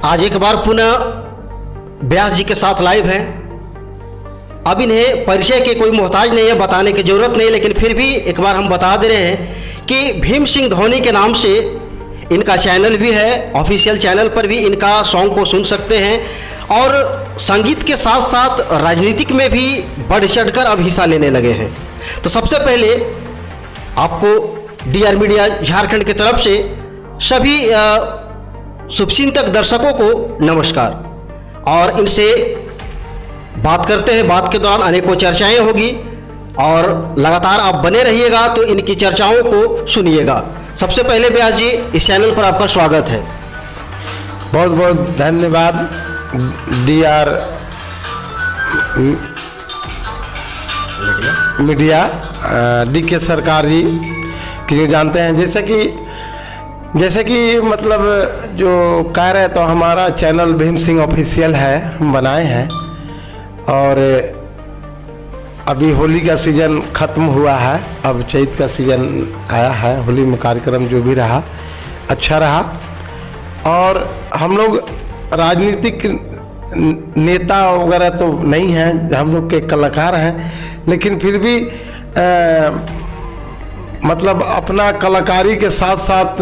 आज एक बार पुनः व्यास जी के साथ लाइव हैं। अब इन्हें परिचय के कोई मोहताज नहीं है, बताने की ज़रूरत नहीं, लेकिन फिर भी एक बार हम बता दे रहे हैं कि भीम सिंह धोनी के नाम से इनका चैनल भी है। ऑफिशियल चैनल पर भी इनका सॉन्ग को सुन सकते हैं और संगीत के साथ साथ राजनीतिक में भी बढ़ चढ़कर अब हिस्सा लेने लगे हैं। तो सबसे पहले आपको DR मीडिया झारखंड की तरफ से सभी शुभचिंतक दर्शकों को नमस्कार। और इनसे बात करते हैं। बात के दौरान अनेकों चर्चाएं होगी और लगातार आप बने रहिएगा तो इनकी चर्चाओं को सुनिएगा। सबसे पहले व्यास जी, इस चैनल पर आपका स्वागत है। बहुत बहुत धन्यवाद DR मीडिया DK सरकार जी कि जानते हैं जैसे कि मतलब जो कह रहे तो हमारा चैनल भीम सिंह ऑफिशियल है, हम बनाए हैं। और अभी होली का सीज़न ख़त्म हुआ है, अब चैत का सीज़न आया है। होली में कार्यक्रम जो भी रहा अच्छा रहा। और हम लोग राजनीतिक नेता वगैरह तो नहीं हैं, हम लोग के कलाकार हैं, लेकिन फिर भी मतलब अपना कलाकारी के साथ साथ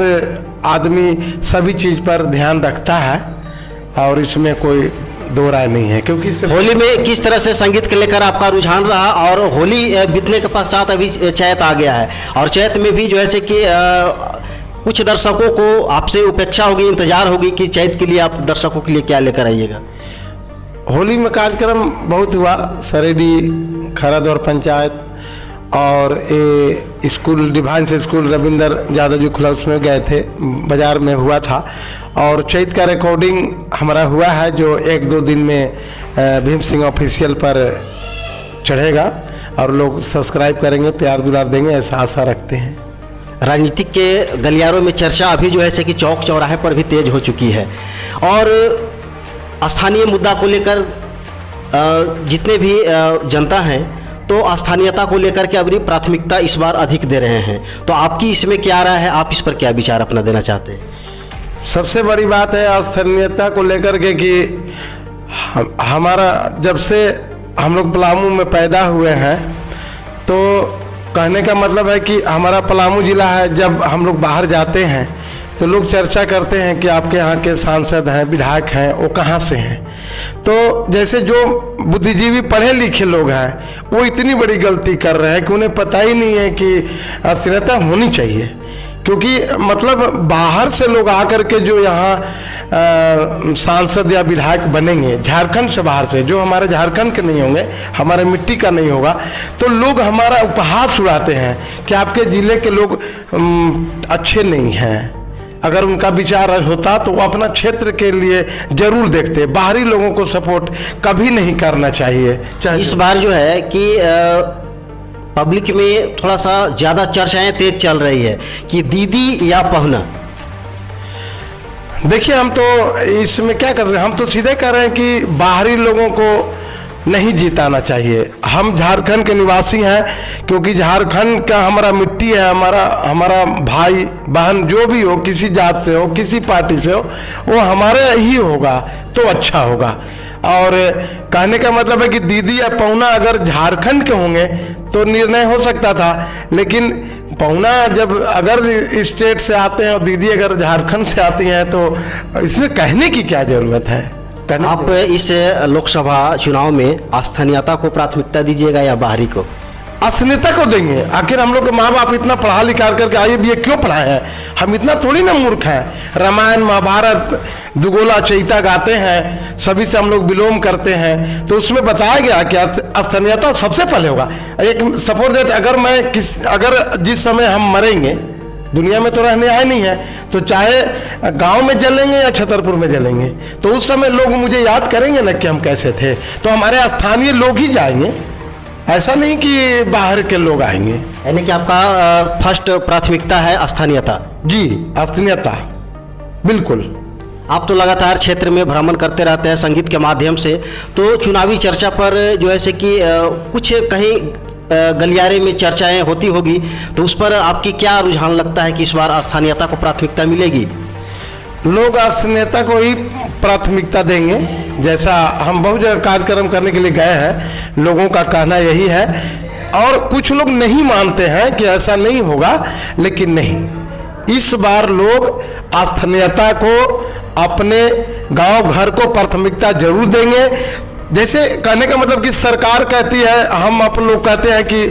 आदमी सभी चीज़ पर ध्यान रखता है और इसमें कोई दो राय नहीं है। क्योंकि होली में किस तरह से संगीत के लेकर आपका रुझान रहा और होली बीतने के पश्चात अभी चैत आ गया है और चैत में भी जो है कि कुछ दर्शकों को आपसे उपेक्षा होगी, इंतजार होगी कि चैत के लिए आप दर्शकों के लिए क्या लेकर आइएगा। होली में कार्यक्रम बहुत हुआ, सरेडी खरद और पंचायत और ये school divine school Ravindra Yadav ji खुला, उसमें गए थे, बाजार में हुआ था। और चैत का रिकॉर्डिंग हमारा हुआ है जो 1-2 दिन में भीम सिंह ऑफिशियल पर चढ़ेगा और लोग सब्सक्राइब करेंगे, प्यार दुलार देंगे, ऐसा आशा रखते हैं। राजनीतिक के गलियारों में चर्चा अभी जो है कि चौक चौराहे पर भी तेज हो चुकी है और स्थानीय मुद्दा को लेकर जितने भी जनता हैं तो स्थानीयता को लेकर के अपनी प्राथमिकता इस बार अधिक दे रहे हैं। तो आपकी इसमें क्या राय है, आप इस पर क्या विचार अपना देना चाहते हैं? सबसे बड़ी बात है स्थानीयता को लेकर के कि हमारा जब से हम लोग पलामू में पैदा हुए हैं तो कहने का मतलब है कि हमारा पलामू जिला है। जब हम लोग बाहर जाते हैं तो लोग चर्चा करते हैं कि आपके यहाँ के सांसद हैं, विधायक हैं, वो कहाँ से हैं। तो जैसे जो बुद्धिजीवी पढ़े लिखे लोग हैं वो इतनी बड़ी गलती कर रहे हैं कि उन्हें पता ही नहीं है कि अस्थिरता होनी चाहिए। क्योंकि मतलब बाहर से लोग आकर के जो यहाँ सांसद या विधायक बनेंगे झारखंड से, बाहर से, जो हमारे झारखंड के नहीं होंगे, हमारे मिट्टी का नहीं होगा, तो लोग हमारा उपहास उड़ाते हैं कि आपके ज़िले के लोग अच्छे नहीं हैं। अगर उनका विचार होता तो वो अपना क्षेत्र के लिए जरूर देखते। बाहरी लोगों को सपोर्ट कभी नहीं करना चाहिए। इस बार जो है कि पब्लिक में थोड़ा सा ज़्यादा चर्चाएं तेज चल रही है कि दीदी या पहुना। देखिए, हम तो इसमें क्या कर रहे हैं, हम तो सीधे कह रहे हैं कि बाहरी लोगों को नहीं जिताना चाहिए। हम झारखंड के निवासी हैं, क्योंकि झारखंड का हमारा मिट्टी है, हमारा भाई बहन जो भी हो, किसी जात से हो, किसी पार्टी से हो, वो हमारे ही होगा तो अच्छा होगा। और कहने का मतलब है कि दीदी या पहुना अगर झारखंड के होंगे तो निर्णय हो सकता था, लेकिन पहुना जब अगर स्टेट से आते हैं और दीदी अगर झारखंड से आती हैं तो इसमें कहने की क्या ज़रूरत है। आप इस लोकसभा चुनाव में स्थानीयता को प्राथमिकता दीजिएगा या बाहरी को? स्थानीयता को देंगे। आखिर हम लोग के माँ बाप इतना पढ़ा लिखा करके आए भी क्यों पढ़ाए हैं? हम इतना थोड़ी ना मूर्ख हैं। रामायण महाभारत दुगोला चैता गाते हैं, सभी से हम लोग विलोम करते हैं, तो उसमें बताया गया कि स्थानीयता सबसे पहले होगा। एक सपोज दैट अगर जिस समय हम मरेंगे, दुनिया में तो रहने आए नहीं है, तो चाहे गांव में जलेंगे या छतरपुर में जलेंगे, तो उस समय लोग मुझे याद करेंगे ना कि हम कैसे थे। तो हमारे स्थानीय लोग ही जाएंगे, ऐसा नहीं कि बाहर के लोग आएंगे। यानी कि आपका फर्स्ट प्राथमिकता है स्थानीयता? जी, स्थानीयता बिल्कुल। आप तो लगातार क्षेत्र में भ्रमण करते रहते हैं संगीत के माध्यम से, तो चुनावी चर्चा पर जो है कि कुछ कहीं गलियारे में चर्चाएं होती होगी, तो उस पर आपकी क्या रुझान लगता है कि इस बार स्थानीयता को प्राथमिकता मिलेगी? लोग स्थानीयता को ही प्राथमिकता देंगे। जैसा हम बहुत जगह कार्यक्रम करने के लिए गए हैं, लोगों का कहना यही है, और कुछ लोग नहीं मानते हैं कि ऐसा नहीं होगा, लेकिन नहीं, इस बार लोग स्थानीयता को, अपने गांव घर को प्राथमिकता जरूर देंगे। जैसे कहने का मतलब कि सरकार कहती है, हम अपन लोग कहते हैं कि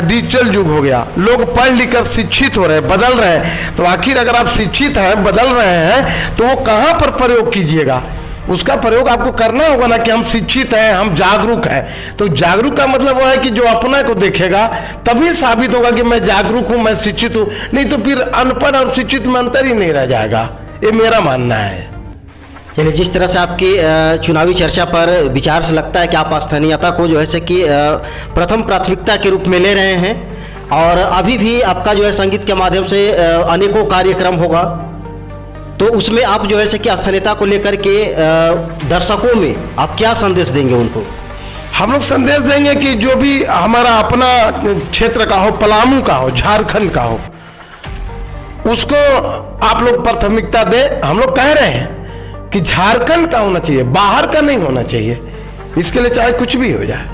डिजिटल युग हो गया, लोग पढ़ लिख कर शिक्षित हो रहे हैं, बदल रहे हैं। तो आखिर अगर आप शिक्षित हैं, बदल रहे हैं, तो वो कहाँ पर प्रयोग कीजिएगा? उसका प्रयोग आपको करना होगा ना, कि हम शिक्षित हैं, हम जागरूक हैं। तो जागरूक का मतलब वो है कि जो अपना को देखेगा तभी साबित होगा कि मैं जागरूक हूं, मैं शिक्षित हूं। नहीं तो फिर अनपढ़ और शिक्षित में अंतर ही नहीं रह जाएगा। ये मेरा मानना है। चलिए, जिस तरह से आपकी चुनावी चर्चा पर विचार से लगता है कि आप स्थानीयता को जो है से कि प्रथम प्राथमिकता के रूप में ले रहे हैं, और अभी भी आपका जो है संगीत के माध्यम से अनेकों कार्यक्रम होगा, तो उसमें आप जो है से कि स्थानीयता को लेकर के दर्शकों में आप क्या संदेश देंगे उनको? हम लोग संदेश देंगे कि जो भी हमारा अपना क्षेत्र का हो, पलामू का हो, झारखंड का हो, उसको आप लोग प्राथमिकता दे। हम लोग कह रहे हैं कि झारखंड का होना चाहिए, बाहर का नहीं होना चाहिए। इसके लिए चाहे कुछ भी हो जाए,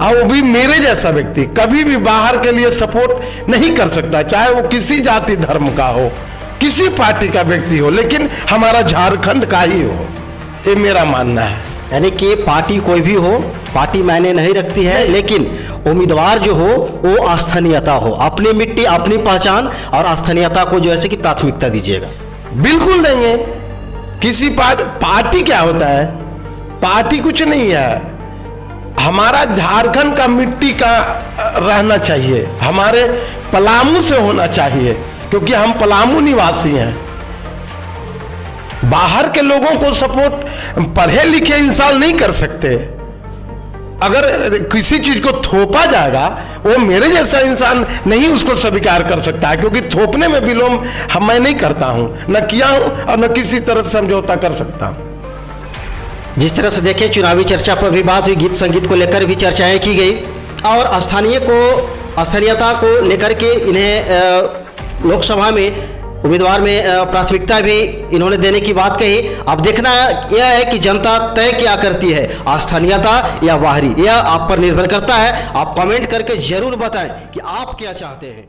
और वो भी मेरे जैसा व्यक्ति कभी भी बाहर के लिए सपोर्ट नहीं कर सकता, चाहे वो किसी जाति धर्म का हो, किसी पार्टी का व्यक्ति हो, लेकिन हमारा झारखंड का ही हो। ये मेरा मानना है। यानी कि पार्टी कोई भी हो, पार्टी मायने नहीं रखती है, लेकिन उम्मीदवार जो हो वो स्थानीयता हो, अपनी मिट्टी, अपनी पहचान और स्थानीयता को जो है कि प्राथमिकता दीजिएगा। बिल्कुल देंगे। किसी पार्टी क्या होता है? पार्टी कुछ नहीं है। हमारा झारखंड का मिट्टी का रहना चाहिए, हमारे पलामू से होना चाहिए, क्योंकि हम पलामू निवासी हैं। बाहर के लोगों को सपोर्ट पढ़े लिखे इंसान नहीं कर सकते। अगर किसी चीज को थोपा जाएगा, वो मेरे जैसा इंसान नहीं उसको स्वीकार कर सकता है, क्योंकि थोपने में विलोम मैं नहीं करता हूं, न किया हूं और न किसी तरह समझौता कर सकता हूं। जिस तरह से देखें, चुनावी चर्चा पर भी बात हुई, गीत संगीत को लेकर भी चर्चाएं की गई, और स्थानीयता को लेकर के इन्हें लोकसभा में उम्मीदवार में प्राथमिकता भी इन्होंने देने की बात कही। अब देखना यह है कि जनता तय क्या करती है, स्थानीयता या बाहरी, यह आप पर निर्भर करता है। आप कमेंट करके जरूर बताएं कि आप क्या चाहते हैं।